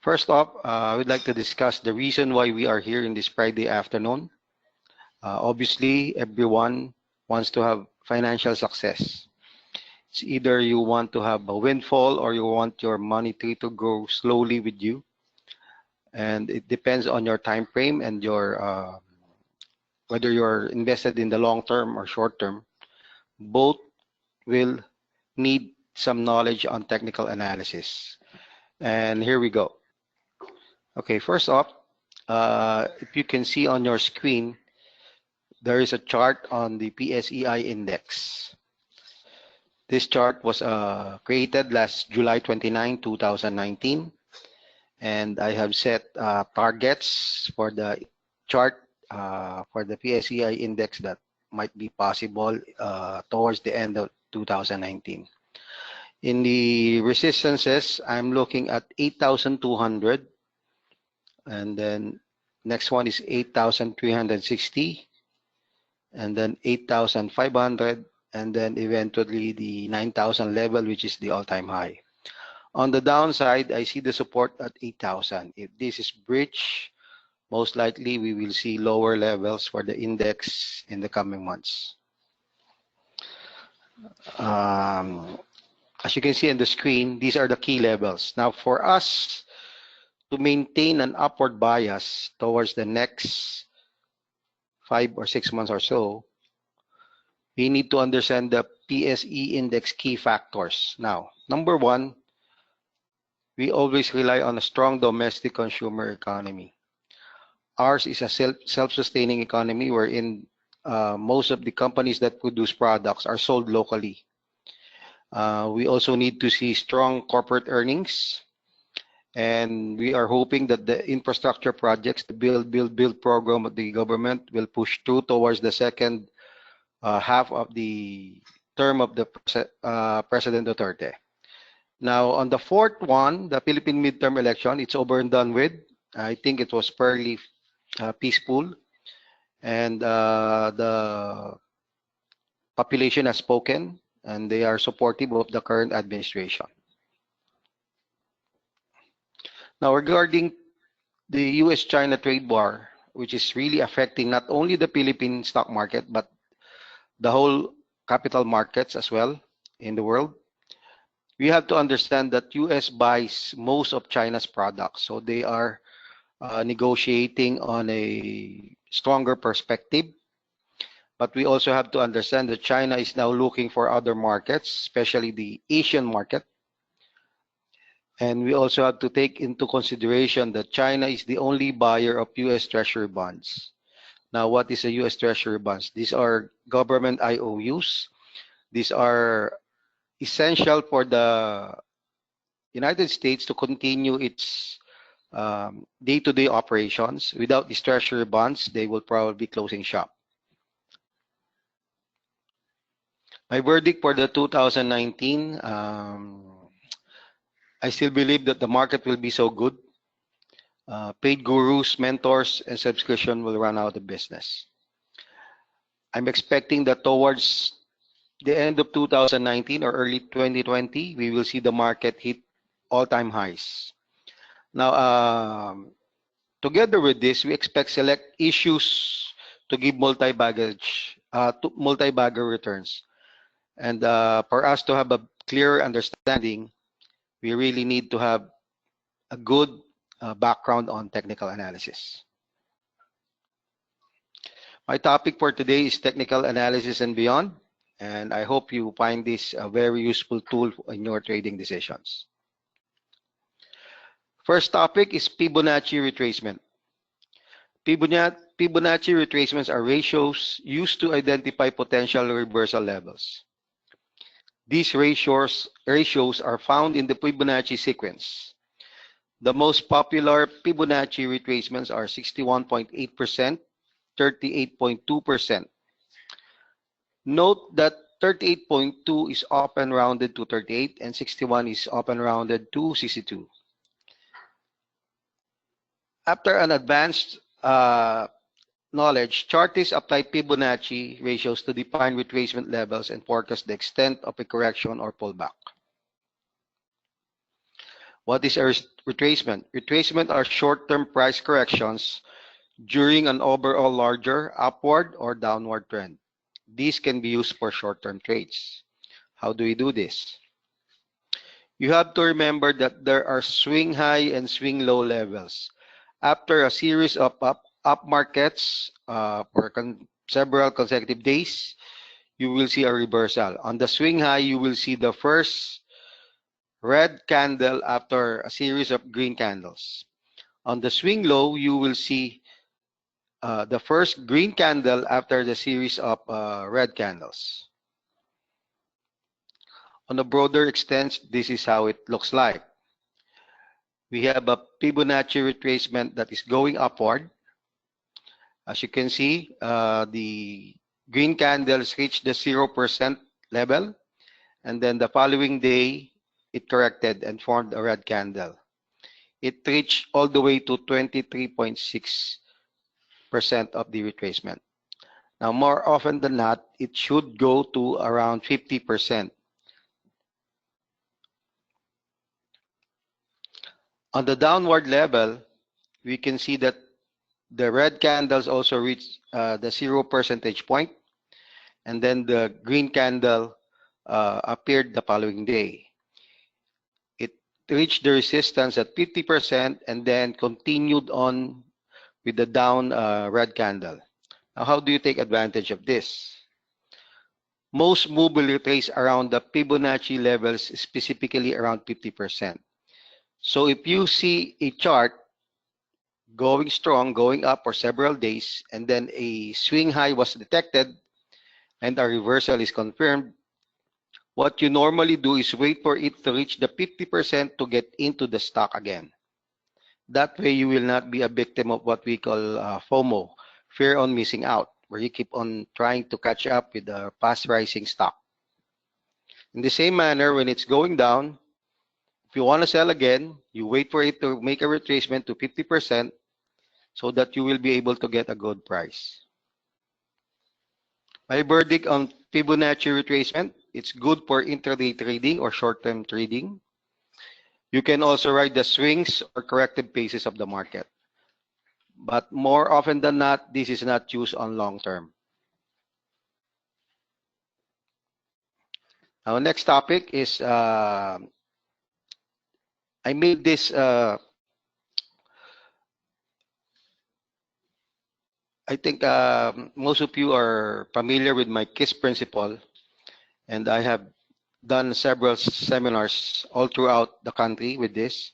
First off, I would like to discuss the reason why we are here in this Friday afternoon. Obviously, everyone wants to have financial success. It's either you want to have a windfall or you want your money to grow slowly with you. And it depends on your time frame and your whether you're invested in the long term or short term. Both will need some knowledge on technical analysis. And here we go. Okay, first off, if you can see on your screen, there is a chart on the PSEI index. This chart was created last July 29, 2019. And I have set targets for the chart for the PSEI index that might be possible towards the end of 2019. In the resistances, I'm looking at 8,200. And then next one is 8,360. And then 8,500. And then eventually the 9,000 level, which is the all-time high. On the downside, I see the support at 8,000. If this is breach, most likely we will see lower levels for the index in the coming months. As you can see on the screen, these are the key levels. Now, for us to maintain an upward bias towards the next 5 or 6 months or so, we need to understand the PSE index key factors. Now, number one, we always rely on a strong domestic consumer economy. Ours is a self-sustaining economy wherein most of the companies that produce products are sold locally. We also need to see strong corporate earnings. And we are hoping that the infrastructure projects, the build program of the government will push through towards the second half of the term of the President Duterte. Now, on the fourth one, the Philippine midterm election, it's over and done with. I think it was fairly peaceful. And the population has spoken, and they are supportive of the current administration. Now, regarding the US-China trade war, which is really affecting not only the Philippine stock market, but the whole capital markets as well in the world, we have to understand that US buys most of China's products. So they are negotiating on a stronger perspective. But we also have to understand that China is now looking for other markets, especially the Asian market. And we also have to take into consideration that China is the only buyer of US Treasury bonds. Now, what is a US Treasury bonds? These are government IOUs. These are essential for the United States to continue its day-to-day operations. Without these treasury bonds, they will probably be closing shop. My verdict for the 2019, I still believe that the market will be so good. Paid gurus, mentors, and subscription will run out of business. I'm expecting that towards the end of 2019 or early 2020, we will see the market hit all-time highs. Now, together with this, we expect select issues to give multi-bagger returns. And for us to have a clear understanding, we really need to have a good background on technical analysis. My topic for today is technical analysis and beyond. And I hope you find this a very useful tool in your trading decisions. First topic is Fibonacci retracement. Fibonacci retracements are ratios used to identify potential reversal levels. These ratios are found in the Fibonacci sequence. The most popular Fibonacci retracements are 61.8%, 38.2%. Note that 38.2 is often rounded to 38 and 61 is often rounded to 62. After an advanced knowledge, chartists apply Fibonacci ratios to define retracement levels and forecast the extent of a correction or pullback. What is a retracement? Retracement are short-term price corrections during an overall larger upward or downward trend. These can be used for short-term trades. How do we do this? You have to remember that there are swing high and swing low levels. After a series of up markets for several consecutive days, you will see a reversal. On the swing high, you will see the first red candle after a series of green candles. On the swing low, you will see the first green candle after the series of red candles. On a broader extent, this is how it looks like. We have a Fibonacci retracement that is going upward. As you can see, the green candles reached the 0% level, and then the following day, it corrected and formed a red candle. It reached all the way to 23.6% of the retracement. Now, more often than not, it should go to around 50%. On the downward level, we can see that the red candles also reach the 0% point, and then the green candle appeared the following day. It reached the resistance at 50% and then continued on with the down red candle. Now, how do you take advantage of this? Most move will retrace around the Fibonacci levels, specifically around 50%. So if you see a chart going strong, going up for several days, and then a swing high was detected and a reversal is confirmed, what you normally do is wait for it to reach the 50% to get into the stock again. That way, you will not be a victim of what we call FOMO, fear on missing out, where you keep on trying to catch up with the fast rising stock. In the same manner, when it's going down, if you want to sell again, you wait for it to make a retracement to 50% so that you will be able to get a good price. My verdict on Fibonacci retracement, it's good for intraday trading or short-term trading. You can also ride the swings or corrective phases of the market. But more often than not, this is not used on long term. Our next topic is I made this I think most of you are familiar with my KISS principle, and I have done several seminars all throughout the country with this,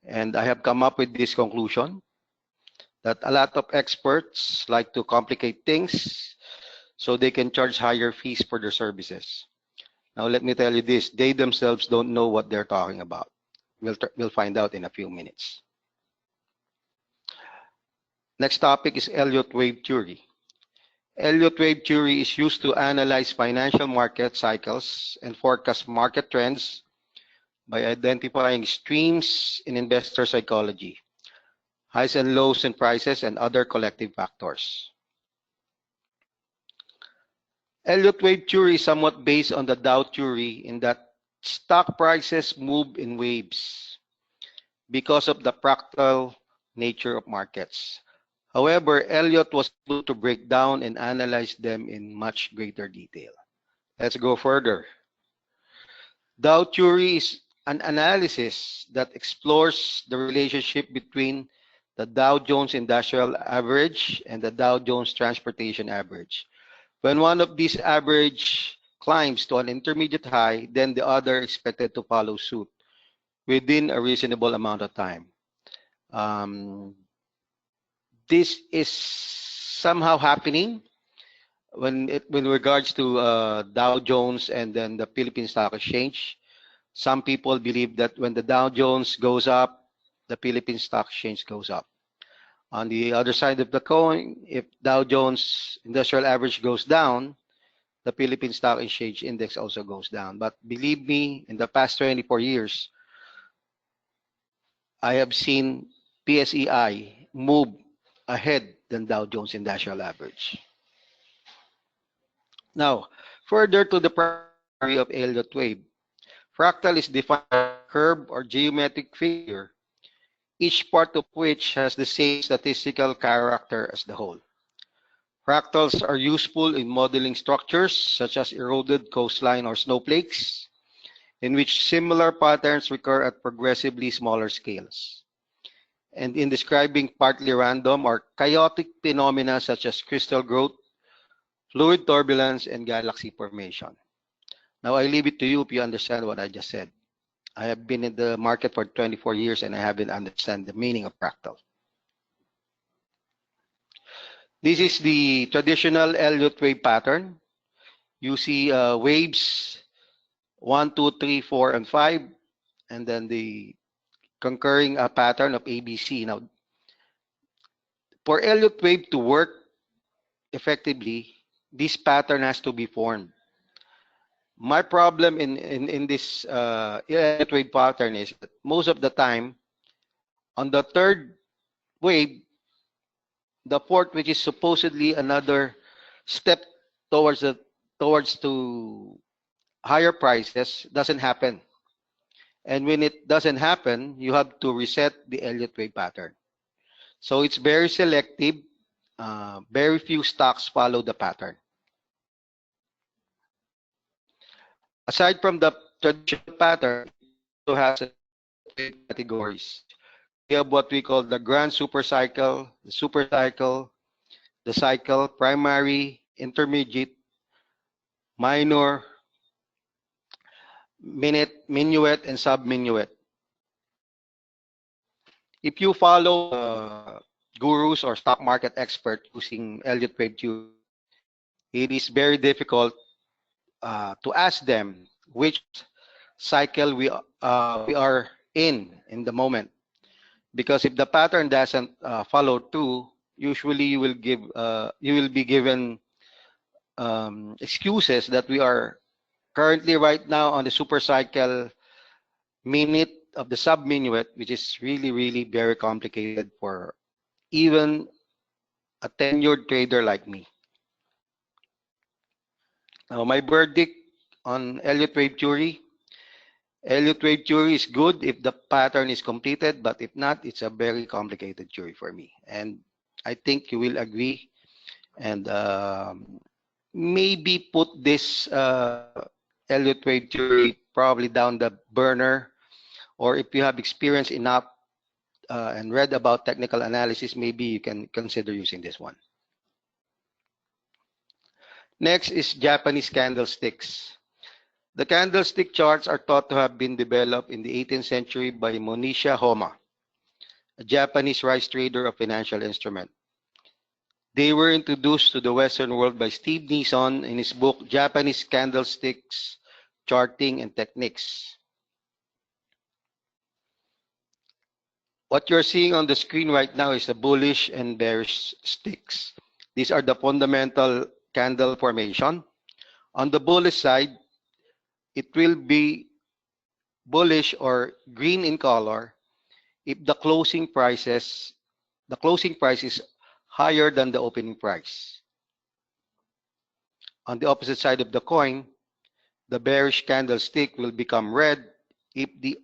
and I have come up with this conclusion that a lot of experts like to complicate things so they can charge higher fees for their services. Now, let me tell you this, they themselves don't know what they're talking about. We'll find out in a few minutes. Next topic is Elliott Wave theory. Elliott Wave theory is used to analyze financial market cycles and forecast market trends by identifying streams in investor psychology, highs and lows in prices, and other collective factors. Elliott Wave theory is somewhat based on the Dow theory in that stock prices move in waves because of the fractal nature of markets. However, Elliott was able to break down and analyze them in much greater detail. Let's go further. Dow theory is an analysis that explores the relationship between the Dow Jones Industrial Average and the Dow Jones Transportation Average. When one of these average climbs to an intermediate high, then the other is expected to follow suit within a reasonable amount of time. This is somehow happening when regards to Dow Jones and then the Philippine Stock Exchange. Some people believe that when the Dow Jones goes up, the Philippine Stock Exchange goes up. On the other side of the coin, if Dow Jones Industrial Average goes down, the Philippine Stock Exchange Index also goes down. But believe me, in the past 24 years, I have seen PSEI move ahead than Dow Jones Industrial Average. Now, further to the primary of Elliott Wave. Fractal is defined as a curve or geometric figure, each part of which has the same statistical character as the whole. Fractals are useful in modeling structures such as eroded coastline or snowflakes, in which similar patterns recur at progressively smaller scales, and in describing partly random or chaotic phenomena such as crystal growth, fluid turbulence, and galaxy formation. Now, I leave it to you if you understand what I just said. I have been in the market for 24 years and I haven't understand the meaning of fractal. This is the traditional Elliott wave pattern. You see waves 1, 2, 3, 4, and 5, and then the concurring pattern of ABC. Now, for Elliott wave to work effectively, this pattern has to be formed. My problem in this Elliott wave pattern is that most of the time, on the third wave, the fourth, which is supposedly another step towards the towards to higher prices, doesn't happen. And when it doesn't happen, you have to reset the Elliott wave pattern. So it's very selective. Very few stocks follow the pattern. Aside from the traditional pattern, it also has categories. We have what we call the grand super cycle, the cycle, primary, intermediate, minor, minuet, and sub-minuet. If you follow gurus or stock market experts using Elliott wave theory, it is very difficult to ask them which cycle we are in the moment, because if the pattern doesn't follow through, usually you will be given excuses that we are currently right now on the super cycle minute of the sub minuet, which is really very complicated for even a tenured trader like me. Now, my verdict on Elliott wave theory. Elliott wave theory is good if the pattern is completed, but if not, it's a very complicated theory for me. And I think you will agree, and maybe put this Elliott wave theory probably down the burner, or if you have experience enough and read about technical analysis, maybe you can consider using this one. Next is Japanese candlesticks. The candlestick charts are thought to have been developed in the 18th century by Monisha Homa, a Japanese rice trader of financial instrument. They were introduced to the Western world by Steve Neeson in his book, Japanese Candlesticks, Charting and Techniques. What you're seeing on the screen right now is the bullish and bearish sticks. These are the fundamental candle formation. On the bullish side, it will be bullish or green in color if the closing price is higher than the opening price. On the opposite side of the coin, the bearish candlestick will become red if the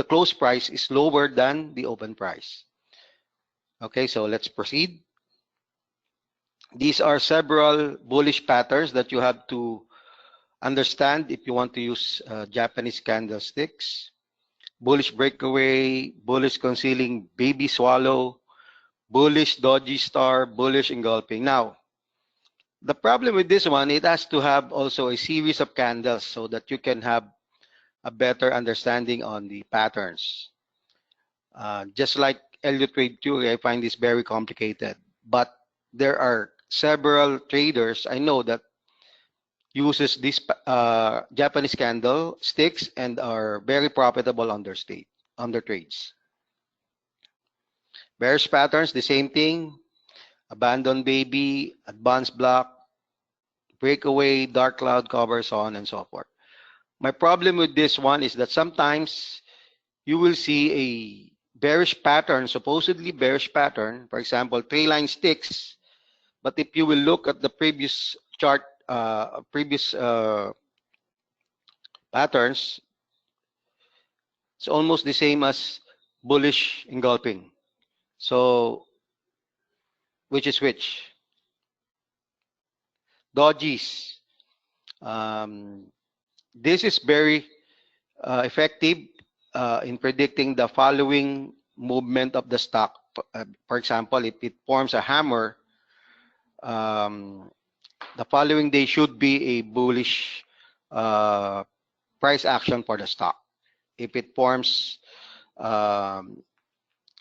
close price is lower than the open price. Okay, so let's proceed. These are several bullish patterns that you have to understand if you want to use Japanese candlesticks. Bullish breakaway, bullish concealing baby swallow, bullish doji star, bullish engulfing. Now, the problem with this one, it has to have also a series of candles so that you can have a better understanding on the patterns. Just like Elliott wave theory, I find this very complicated. But there are several traders I know that uses these Japanese candlesticks and are very profitable on their trades. Bearish patterns, the same thing. Abandon baby, advanced block, breakaway, dark cloud cover, so on and so forth. My problem with this one is that sometimes you will see a bearish pattern, supposedly bearish pattern, for example, three line sticks, but if you will look at the previous chart, previous patterns, it's almost the same as bullish engulfing. So, which is which? Dodgies. Um, this is very effective in predicting the following movement of the stock. For example, if it forms a hammer, um, the following day should be a bullish uh, price action for the stock. If it forms um,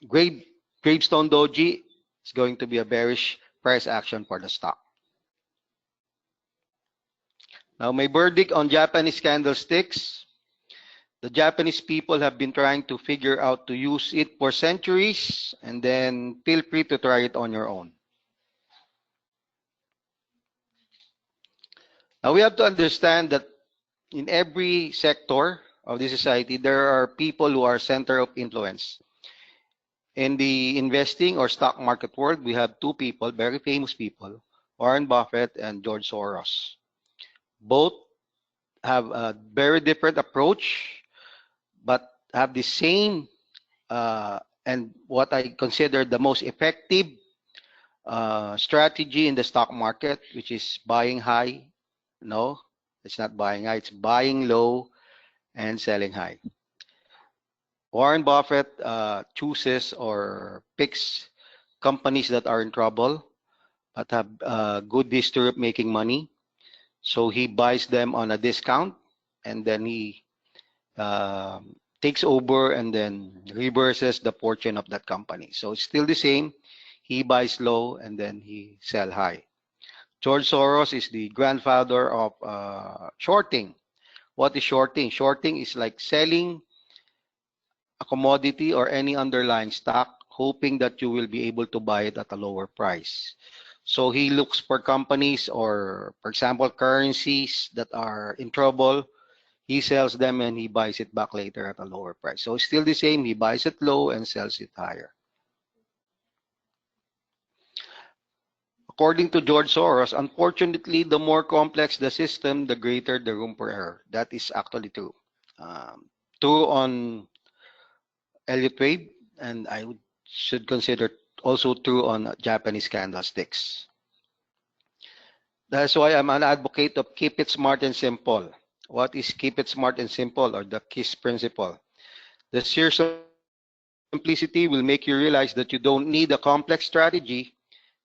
grave, gravestone doji, it's going to be a bearish price action for the stock. Now, my verdict on Japanese candlesticks. The Japanese people have been trying to figure out to use it for centuries, and then feel free to try it on your own. Now, we have to understand that in every sector of the society, there are people who are center of influence. In the investing or stock market world, we have two people, very famous people, Warren Buffett and George Soros. Both have a very different approach, but have the same and what I consider the most effective strategy in the stock market, which is buying high. No, it's not buying high, it's buying low and selling high. Warren Buffett chooses or picks companies that are in trouble but have a good history of making money. So he buys them on a discount, and then he takes over and then reverses the fortune of that company. So it's still the same. He buys low and then he sell high. George Soros is the grandfather of shorting. What is shorting? Shorting is like selling a commodity or any underlying stock, hoping that you will be able to buy it at a lower price. So he looks for companies or, for example, currencies that are in trouble. He sells them and he buys it back later at a lower price. So it's still the same. He buys it low and sells it higher. According to George Soros, unfortunately, the more complex the system, the greater the room for error. That is actually true. True on Elliott Wave, and should consider also true on Japanese candlesticks. That's why I'm an advocate of keep it smart and simple. What is keep it smart and simple, or the KISS principle? The sheer simplicity will make you realize that you don't need a complex strategy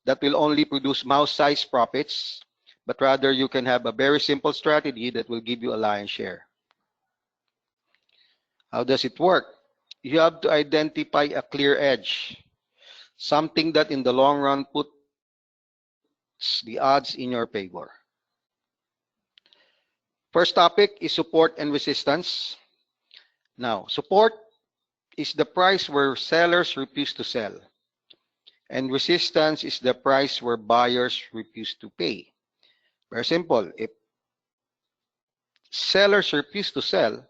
that will only produce mouse-sized profits, but rather you can have a very simple strategy that will give you a lion's share. How does it work? You have to identify a clear edge, something that in the long run puts the odds in your favor. First topic is support and resistance. Now, support is the price where sellers refuse to sell, and resistance is the price where buyers refuse to pay. Very simple. If sellers refuse to sell,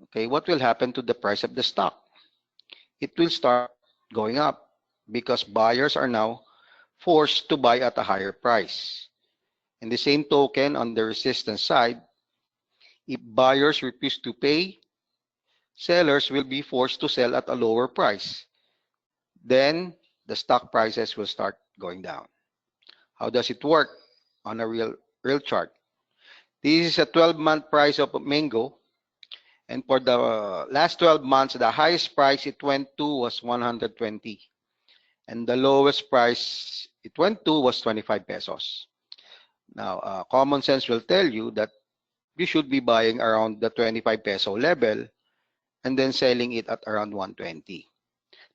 okay, what will happen to the price of the stock? It will start going up because buyers are now forced to buy at a higher price. In the same token, on the resistance side, if buyers refuse to pay, sellers will be forced to sell at a lower price. Then the stock prices will start going down. How does it work on a real chart? This is a 12-month price of mango. And for the last 12 months, the highest price it went to was 120. And the lowest price it went to was 25 pesos. Now, common sense will tell you that you should be buying around the 25 peso level and then selling it at around 120.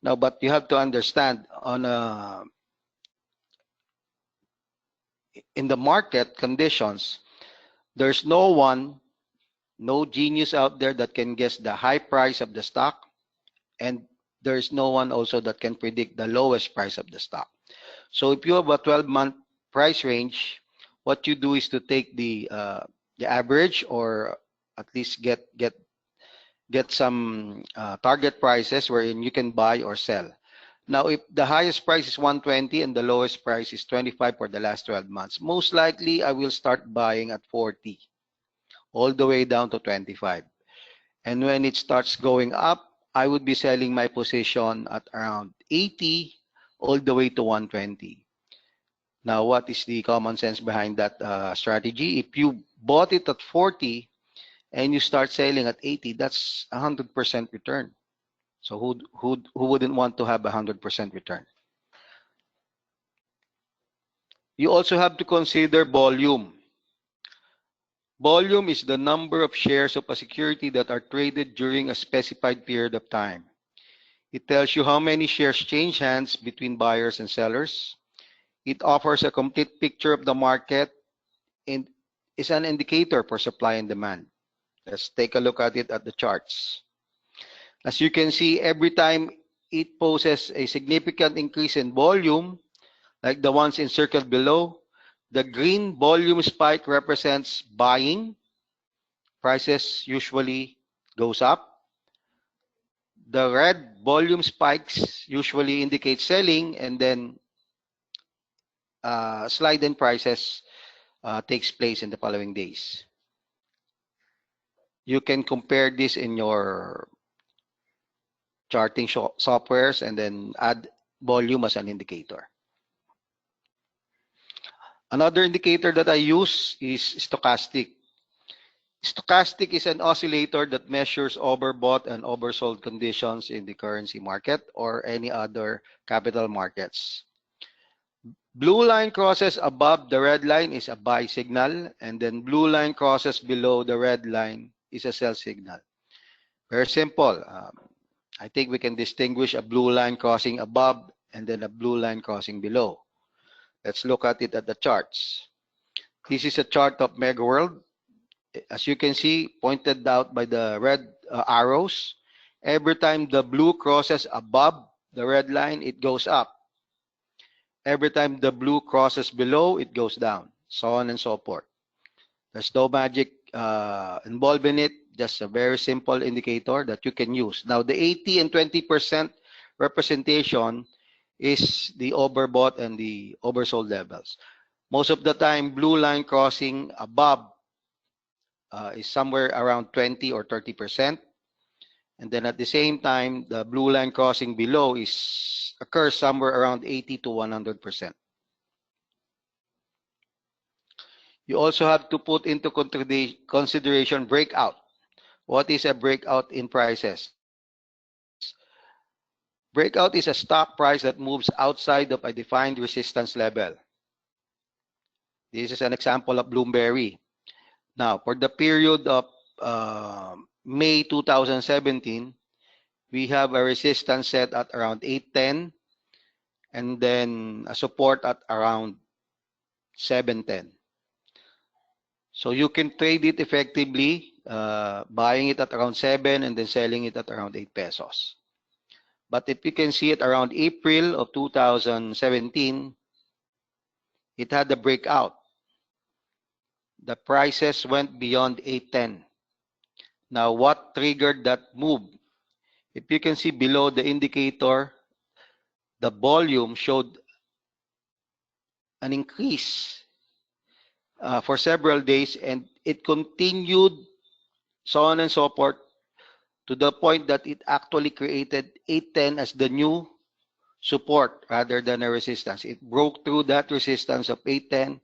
Now, but you have to understand in the market conditions, there's no genius out there that can guess the high price of the stock, and there's no one also that can predict the lowest price of the stock. So if you have a 12-month price range, what you do is to take the average, or at least get some target prices wherein you can buy or sell. Now, if the highest price is 120 and the lowest price is 25 for the last 12 months, most likely I will start buying at 40 all the way down to 25. And when it starts going up, I would be selling my position at around 80 all the way to 120. Now, what is the common sense behind that strategy? If you bought it at 40 and you start selling at 80, that's 100% return. So who wouldn't want to have 100% return? You also have to consider volume. Volume is the number of shares of a security that are traded during a specified period of time. It tells you how many shares change hands between buyers and sellers. It offers a complete picture of the market and is an indicator for supply and demand. Let's take a look at it at the charts. As you can see, every time it poses a significant increase in volume, like the ones encircled below, the green volume spike represents buying. Prices usually goes up. The red volume spikes usually indicate selling, and then slide in prices takes place in the following days. You can compare this in your charting softwares and then add volume as an indicator. Another indicator that I use is stochastic. Stochastic is an oscillator that measures overbought and oversold conditions in the currency market or any other capital markets. Blue line crosses above the red line is a buy signal, and then blue line crosses below the red line is a sell signal. Very simple. I think we can distinguish a blue line crossing above and then a blue line crossing below. Let's look at it at the charts. This is a chart of Mega World. As you can see, pointed out by the red arrows, every time the blue crosses above the red line, it goes up. Every time the blue crosses below, it goes down, so on and so forth. There's no magic involved in it, just a very simple indicator that you can use. Now, the 80 and 20% representation is the overbought and the oversold levels. Most of the time, blue line crossing above is somewhere around 20 or 30%. And then at the same time, the blue line crossing below occurs somewhere around 80 to 100%. You also have to put into consideration breakout. What is a breakout in prices? Breakout is a stock price that moves outside of a defined resistance level. This is an example of Bloomberry. Now, for the period of May 2017, we have a resistance set at around 810 and then a support at around 710. So you can trade it effectively, buying it at around 7 and then selling it at around 8 pesos. But if you can see it around April of 2017, it had a breakout. The prices went beyond 810. Now, what triggered that move? If you can see below the indicator, the volume showed an increase for several days, and it continued so on and so forth to the point that it actually created 810 as the new support rather than a resistance. It broke through that resistance of 810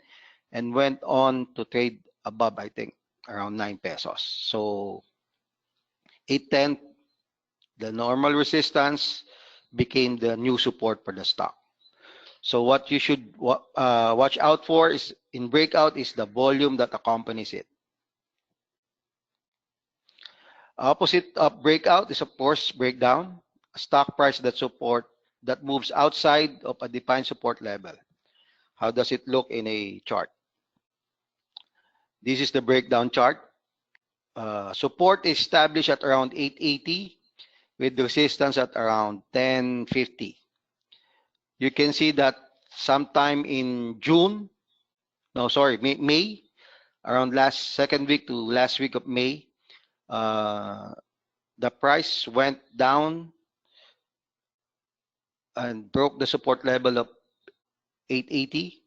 and went on to trade above, I think, around 9 pesos. So 810, the normal resistance, became the new support for the stock. So what you should watch out for is in breakout is the volume that accompanies it. Opposite of breakout is, of course, breakdown, a stock price that moves outside of a defined support level. How does it look in a chart? This is the breakdown chart. Support is established at around 880 with resistance at around 1050. You can see that sometime in May, around second week to last week of May, the price went down and broke the support level of 880.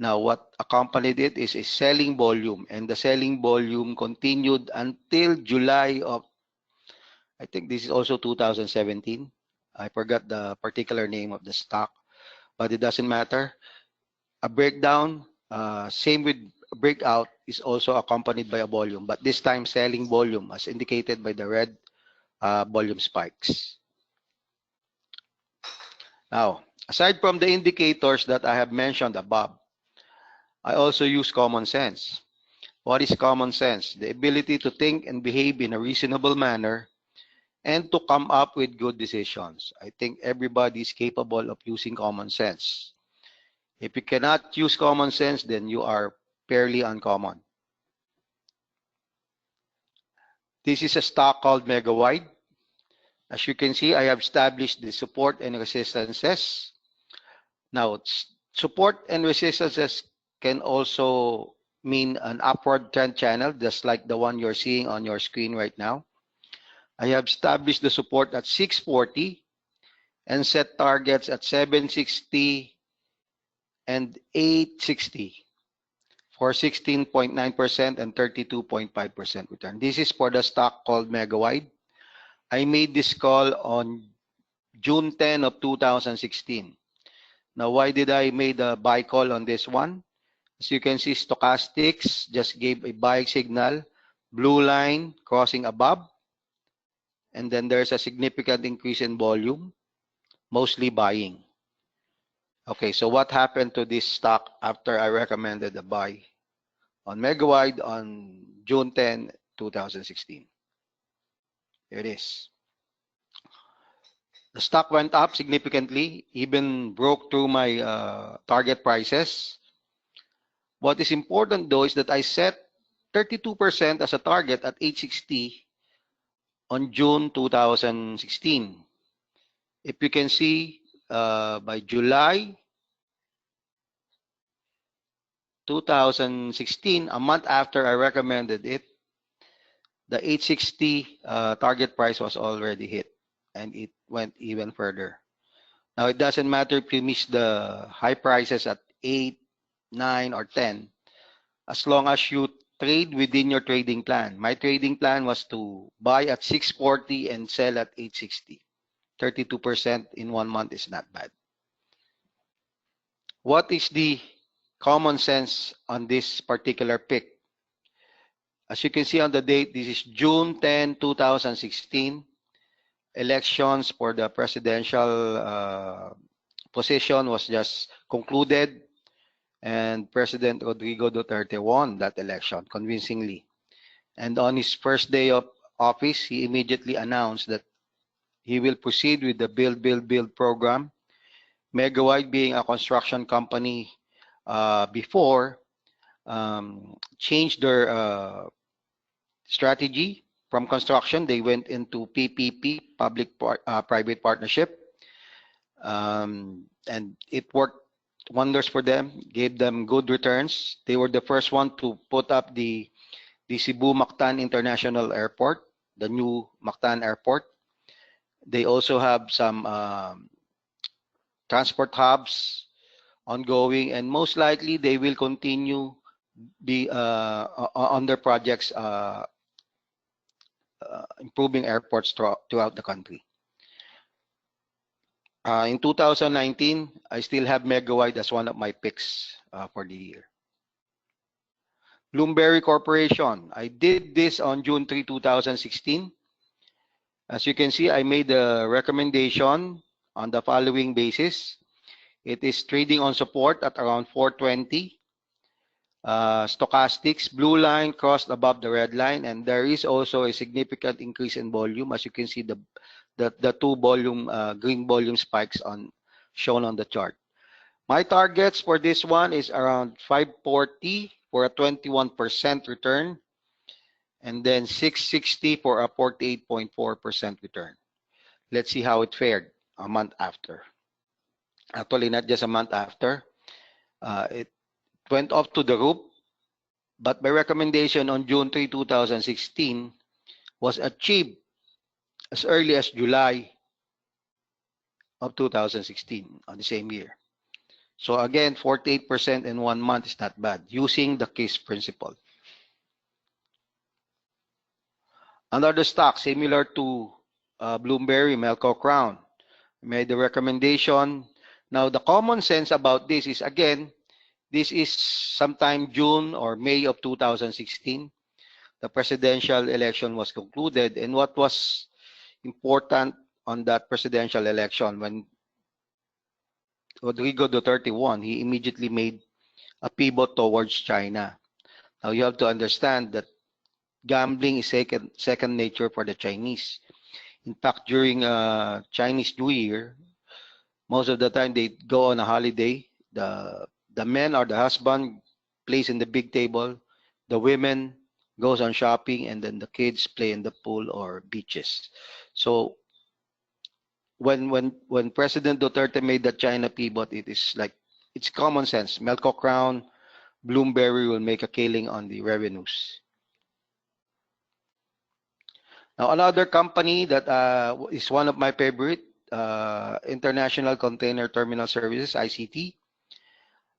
Now, what accompanied it is a selling volume, and the selling volume continued until July of, I think this is also 2017. I forgot the particular name of the stock, but it doesn't matter. A breakdown, same with breakout, is also accompanied by a volume, but this time selling volume as indicated by the red volume spikes. Now, aside from the indicators that I have mentioned above, I also use common sense. What is common sense? The ability to think and behave in a reasonable manner and to come up with good decisions. I think everybody is capable of using common sense. If you cannot use common sense, then you are fairly uncommon. This is a stock called Megawide. As you can see, I have established the support and resistances. Now, support and resistances can also mean an upward trend channel, just like the one you're seeing on your screen right now. I have established the support at 640 and set targets at 760 and 860 for 16.9% and 32.5% return. This is for the stock called Megawide. I made this call on June 10 of 2016. Now, why did I make a buy call on this one? As you can see, stochastics just gave a buy signal, blue line crossing above, and then there's a significant increase in volume, mostly buying. Okay, so what happened to this stock after I recommended a buy on Megawide on June 10, 2016? Here it is. The stock went up significantly, even broke through my target prices. What is important though is that I set 32% as a target at 860 on June 2016. If you can see, by July 2016, a month after I recommended it, the 860 target price was already hit, and it went even further. Now, it doesn't matter if you miss the high prices at 8, 9, or 10, as long as you trade within your trading plan. My trading plan was to buy at 640 and sell at 860. 32% in 1 month is not bad. What is the common sense on this particular pick? As you can see on the date, this is June 10, 2016. Elections for the presidential position was just concluded, and President Rodrigo Duterte won that election convincingly. And on his first day of office, he immediately announced that he will proceed with the Build program. Megawide, being a construction company before, changed their strategy from construction. They went into PPP, public-private partnership, and it worked wonders for them, gave them good returns. They were the first one to put up the Cebu Mactan International Airport, the new Mactan Airport. They also have some transport hubs ongoing, and most likely they will continue on their projects improving airports throughout the country. In 2019, I still have Megawide as one of my picks for the year. Bloomberry Corporation. I did this on June 3, 2016. As you can see, I made a recommendation on the following basis. It is trading on support at around 420. Stochastics, blue line crossed above the red line, and there is also a significant increase in volume. As you can see, the two green volume spikes shown on the chart. My targets for this one is around 540 for a 21% return, and then 660 for a 48.4% return. Let's see how it fared a month after. Actually, not just a month after. It went up to the roof, but my recommendation on June 3, 2016 was achieved as early as July of 2016 on the same year. So again, 48% in 1 month is not bad using the case principle. Another stock similar to Bloomberry, Melco Crown, made the recommendation. Now, the common sense about this is, again, this is sometime June or May of 2016. The presidential election was concluded, and what was important on that presidential election, when Rodrigo Duterte won, he immediately made a pivot towards China. Now, you have to understand that gambling is second nature for the Chinese. In fact, during Chinese New Year, most of the time they go on a holiday. The men or the husband plays in the big table. The women goes on shopping, and then the kids play in the pool or beaches. So when President Duterte made the China pivot, it is like it's common sense. Melco Crown, Bloomberry will make a killing on the revenues. Now, another company that is one of my favorite, International Container Terminal Services, ICT.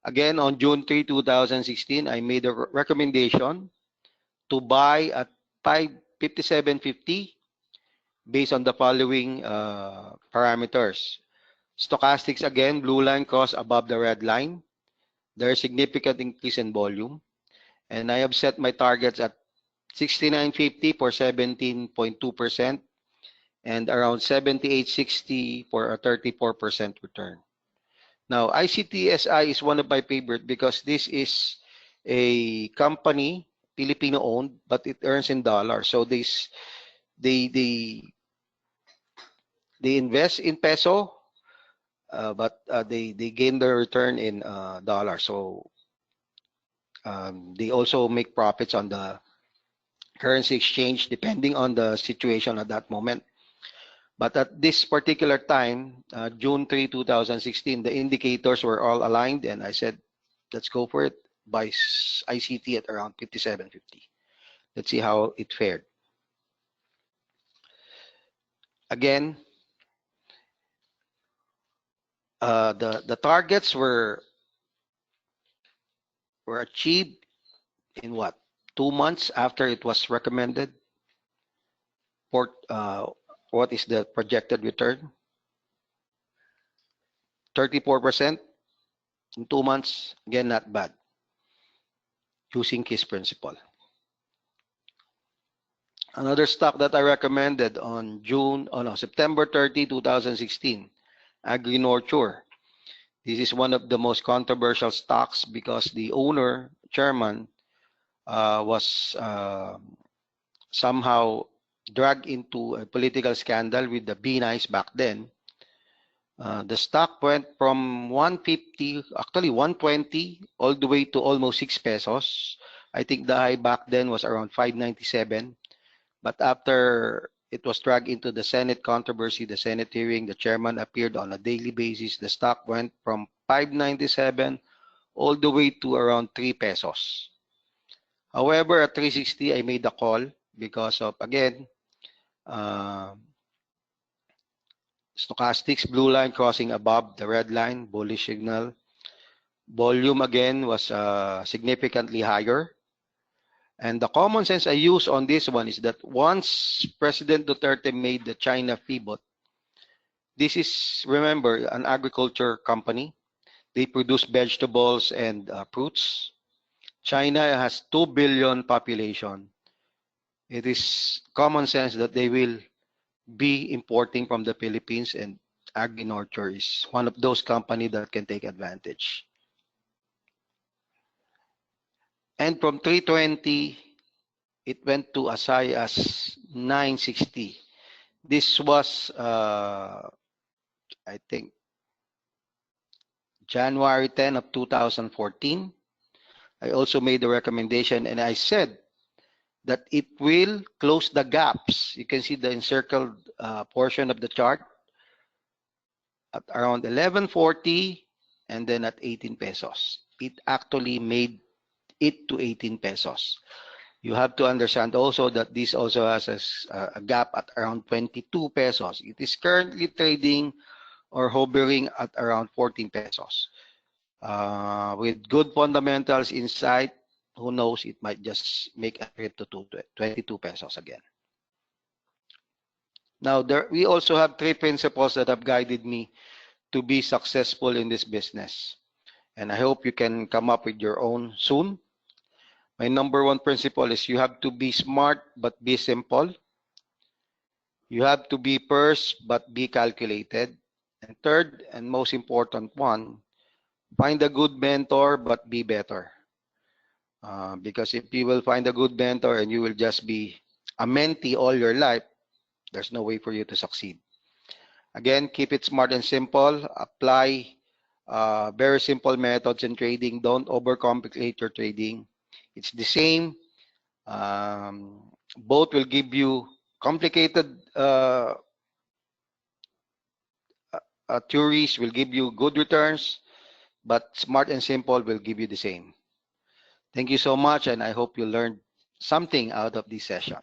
Again, on June 3, 2016, I made a recommendation to buy at 57.50 based on the following parameters. Stochastics, again, blue line cross above the red line. There is significant increase in volume. And I have set my targets at 69.50 for 17.2% and around 78.60 for a 34% return. Now, ICTSI is one of my favorite because this is a company, Filipino owned, but it earns in dollars. So they invest in peso, but they gain their return in dollars. So they also make profits on the currency exchange depending on the situation at that moment. But at this particular time, June 3, 2016, the indicators were all aligned, and I said, let's go for it. Buy ICT at around 57.50. Let's see how it fared. Again, the targets were achieved in what? 2 months after it was recommended. For what is the projected return? 34% in 2 months. Again, not bad. Using KISS principle. Another stock that I recommended on September 30, 2016, Agri-Nurture. This is one of the most controversial stocks because the owner, chairman, was somehow dragged into a political scandal with the B-Nice back then. The stock went from 150, actually 120, all the way to almost 6 pesos. I think the high back then was around 5.97. But after it was dragged into the Senate controversy, the Senate hearing, the chairman appeared on a daily basis. The stock went from 5.97 all the way to around 3 pesos. However, at 3.60, I made a call because of, again, stochastics, blue line crossing above the red line, bullish signal. Volume, again, was significantly higher. And the common sense I use on this one is that once President Duterte made the China pivot, this is, remember, an agriculture company. They produce vegetables and fruits. China has 2 billion population. It is common sense that they will be importing from the Philippines, and Agri-Nurture is one of those companies that can take advantage. And from 320, it went to as high as 960. This was, I think, January 10 of 2014. I also made the recommendation, and I said that it will close the gaps. You can see the encircled portion of the chart at around 11.40 and then at 18 pesos. It actually made it to 18 pesos. You have to understand also that this also has a gap at around 22 pesos. It is currently trading or hovering at around 14 pesos. With good fundamentals inside, who knows, it might just make a trip to 22 pesos again. Now, we also have three principles that have guided me to be successful in this business. And I hope you can come up with your own soon. My number one principle is you have to be smart but be simple. You have to be first but be calculated. And third and most important one, find a good mentor but be better. Because if you will find a good mentor and you will just be a mentee all your life, there's no way for you to succeed. Again, keep it smart and simple. Apply very simple methods in trading. Don't overcomplicate your trading. It's the same. Both will give you complicated theories, will give you good returns, but smart and simple will give you the same. Thank you so much, and I hope you learned something out of this session.